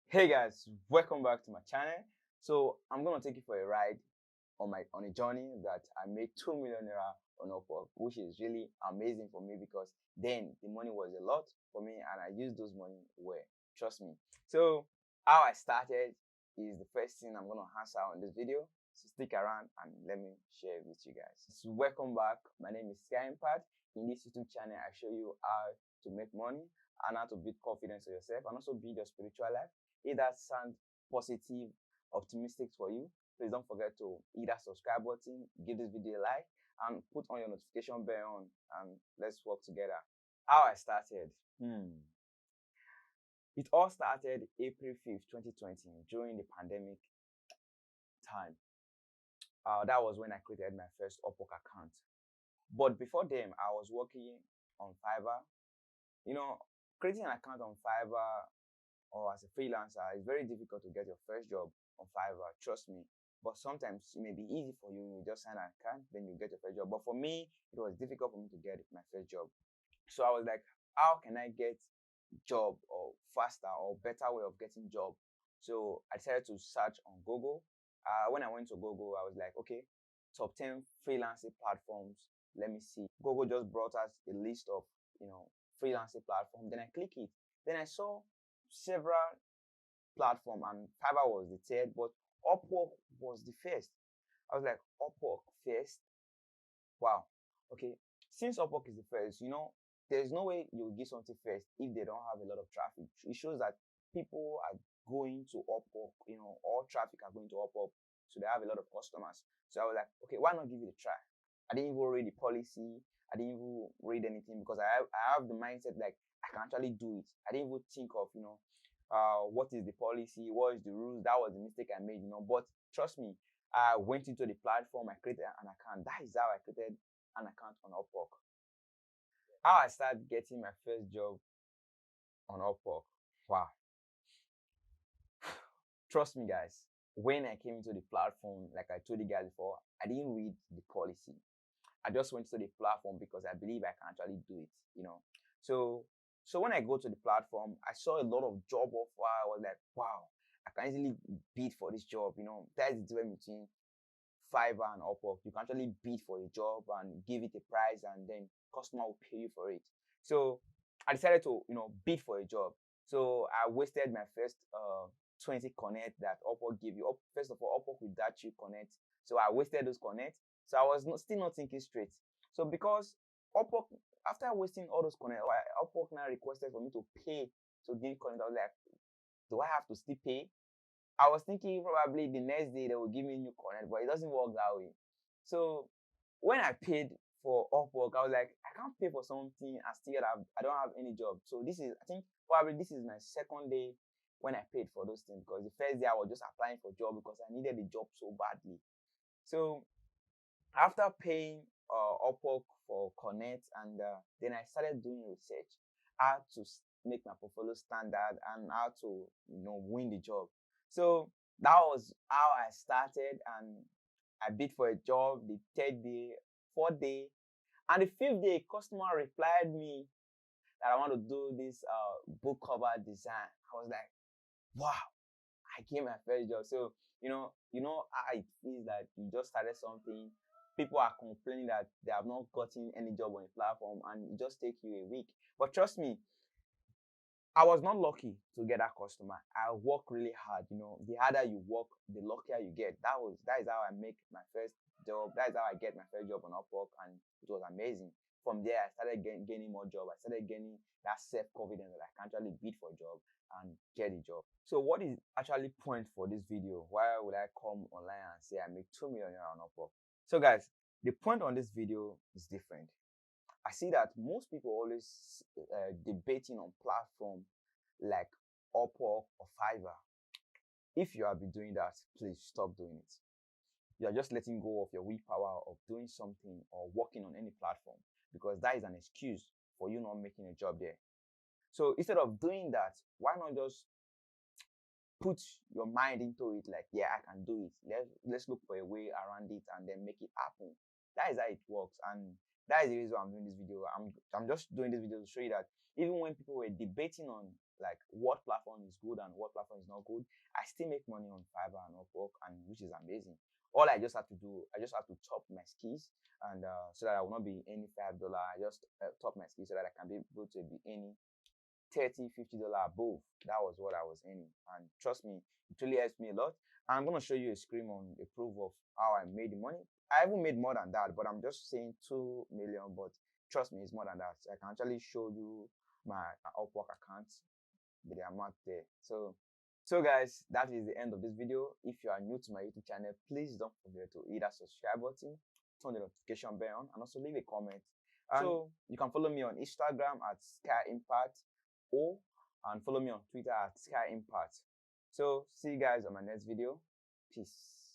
Hey guys, welcome back to my channel. So I'm gonna take you for a ride on a journey that I made 2 million naira on Upwork, which is really amazing for me because then the money was a lot for me and I used those money well. Trust me. So how I started is the first thing I'm gonna answer on this video. So stick around and let me share it with you guys. So welcome back. My name is Sky Impact. In this YouTube channel, I show you how to make money and how to build confidence in yourself and also build your spiritual life. If that sounds positive, optimistic for you, please don't forget to hit that subscribe button, give this video a like, and put on your notification bell on, and let's work together. How I started. It all started April 5th, 2020, during the pandemic time. That was when I created my first Upwork account. But before then, I was working on Fiverr. You know, creating an account on Fiverr or as a freelancer, it's very difficult to get your first job on Fiverr, trust me. But sometimes it may be easy for you, you just sign an account, then you get your first job. But for me, it was difficult for me to get my first job. So I was like, how can I get job or faster or better way of getting job? So I decided to search on Google. When I went to Google, I was like, okay, top 10 freelancing platforms. Let me see. Google just brought us a list of, freelancing platforms. Then I click it. Then I saw several platform and Fiverr was the third, but Upwork was the first. I was like, Upwork first? Wow. Okay. Since Upwork is the first, there's no way you'll give something first if they don't have a lot of traffic. It shows that people are going to Upwork, all traffic are going to Upwork, so they have a lot of customers. So I was like, okay, why not give it a try? I didn't even read the policy. I didn't even read anything because I have the mindset like I can actually do it. I didn't even think of, what is the policy, what is the rules. That was the mistake I made, But trust me, I went into the platform, I created an account. That is how I created an account on Upwork. How I started getting my first job on Upwork. Wow. Trust me, guys. When I came into the platform, like I told you guys before, I didn't read the policy. I just went to the platform because I believe I can actually do it, So when I go to the platform, I saw a lot of job offer. I was like, wow, I can easily bid for this job, That's the difference between Fiverr and Upwork. You can actually bid for a job and give it a price and then customer will pay you for it. So I decided to, bid for a job. So I wasted my first 20 connect that Upwork give you. First of all, Upwork will that you connect. So I wasted those connects. So I was still not thinking straight. So because Upwork, after wasting all those connects, Upwork now requested for me to pay to give connect. I was like, do I have to still pay? I was thinking probably the next day they will give me a new connect, but it doesn't work that way. So when I paid for Upwork, I was like, I can't pay for something and still I don't have any job. So I think probably this is my second day when I paid for those things, because the first day I was just applying for job because I needed the job so badly. So after paying Upwork for Connect, and then I started doing research how to make my portfolio standard and how to win the job. So that was how I started, and I bid for a job the third day, fourth day, and the fifth day, customer replied me that I want to do this book cover design. I was like, wow, I came my first job. So how it feels that you just started something. People are complaining that they have not gotten any job on a platform, and it just takes you a week. But trust me, I was not lucky to get that customer. I work really hard. The harder you work, the luckier you get. That is how I make my first job. That is how I get my first job on Upwork, and it was amazing. From there, I started gaining more job. I started gaining that self-confidence that I can actually bid for a job and get a job. So what is actually point for this video? Why would I come online and say I make 2 million on Upwork? So guys, the point on this video is different. I see that most people always debating on platform like Upwork or Fiverr. If you have been doing that, please stop doing it. You are just letting go of your willpower of doing something or working on any platform, because that is an excuse for you not making a job there. So instead of doing that, why not just put your mind into it, like, yeah, I can do it. Let's look for a way around it and then make it happen. That is how it works, and that is the reason why I'm doing this video. I'm just doing this video to show you that even when people were debating on like what platform is good and what platform is not good, I still make money on Fiverr and Upwork, and which is amazing. All I just have to do, I just have to top my skills, and so that I will not be any $5. I just top my skills so that I can be able to be any $30, $50 above. That was what I was earning, and trust me, it really helps me a lot. I'm gonna show you a screen on a proof of how I made the money. I haven't made more than that, but I'm just saying 2 million. But trust me, it's more than that. So I can actually show you my Upwork account with the amount there. So guys, that is the end of this video. If you are new to my YouTube channel, please don't forget to hit that subscribe button, turn the notification bell on, and also leave a comment. And so you can follow me on Instagram at Sky Impact, or and follow me on Twitter at Sky Impact. So see you guys on my next video. Peace.